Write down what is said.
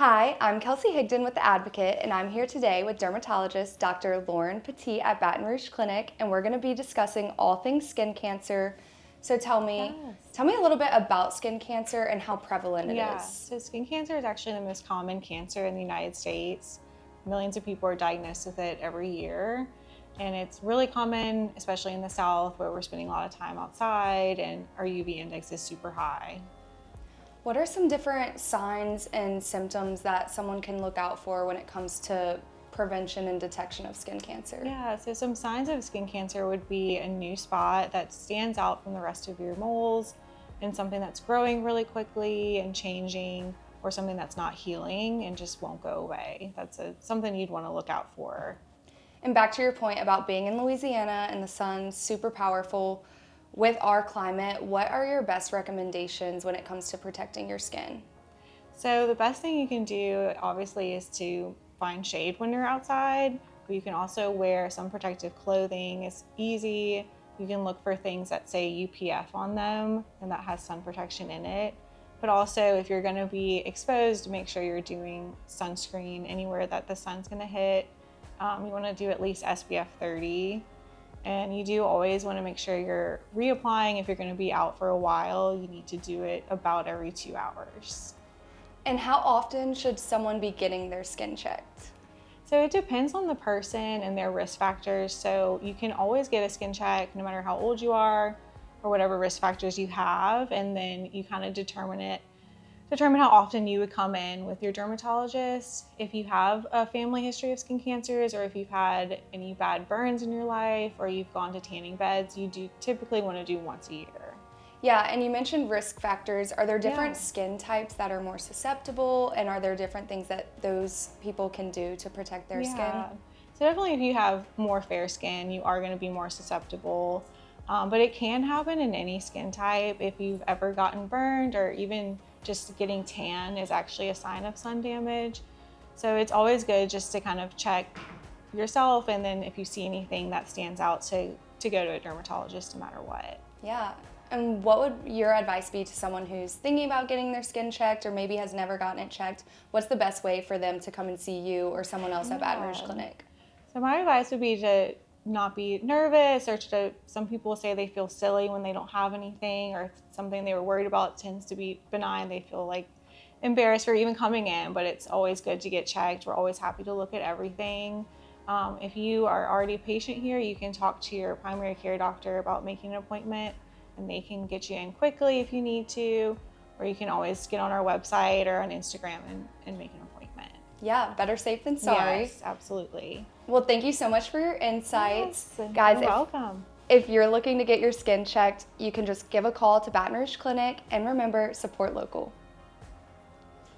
Hi, I'm Kelsey Higdon with The Advocate, and I'm here today with dermatologist Dr. Lauren Petit at Baton Rouge Clinic, and we're going to be discussing all things skin cancer. So tell me a little bit about skin cancer and how prevalent it is. So skin cancer is actually the most common cancer in the United States. Millions of people are diagnosed with it every year. And it's really common, especially in the South, where we're spending a lot of time outside and our UV index is super high. What are some different signs and symptoms that someone can look out for when it comes to prevention and detection of skin cancer? So some signs of skin cancer would be a new spot that stands out from the rest of your moles, and something that's growing really quickly and changing, or something that's not healing and just won't go away. That's something you'd want to look out for. And back to your point about being in Louisiana and the sun's super powerful, with our climate, what are your best recommendations when it comes to protecting your skin? So the best thing you can do, obviously, is to find shade when you're outside, but you can also wear some protective clothing. It's easy. You can look for things that say UPF on them and that has sun protection in it. But also, if you're going to be exposed, make sure you're doing sunscreen anywhere that the sun's going to hit. You want to do at least SPF 30. And you do always want to make sure you're reapplying. If you're going to be out for a while, you need to do it about every 2 hours. And how often should someone be getting their skin checked? So it depends on the person and their risk factors. So you can always get a skin check no matter how old you are or whatever risk factors you have. And then you kind of determine how often you would come in with your dermatologist. If you have a family history of skin cancers, or if you've had any bad burns in your life, or you've gone to tanning beds, you do typically want to do once a year. Yeah, and you mentioned risk factors. Are there different skin types that are more susceptible, and are there different things that those people can do to protect their skin? So definitely if you have more fair skin, you are going to be more susceptible. But it can happen in any skin type. If you've ever gotten burned, or even just getting tan is actually a sign of sun damage. So it's always good just to kind of check yourself, and then if you see anything that stands out, to go to a dermatologist no matter what. Yeah. And what would your advice be to someone who's thinking about getting their skin checked or maybe has never gotten it checked? What's the best way for them to come and see you or someone else at Baton Rouge Clinic? So my advice would be to not be nervous, or some people say they feel silly when they don't have anything, or if something they were worried about tends to be benign, they feel like embarrassed for even coming in, but it's always good to get checked. We're always happy to look at everything. If you are already a patient here, you can talk to your primary care doctor about making an appointment, and they can get you in quickly if you need to, or you can always get on our website or on Instagram and make an appointment. Yeah, better safe than sorry. Yes, absolutely. Well, thank you so much for your insights. Yes, Guys, you're welcome. If you're looking to get your skin checked, you can just give a call to Baton Rouge Clinic, and remember, support local.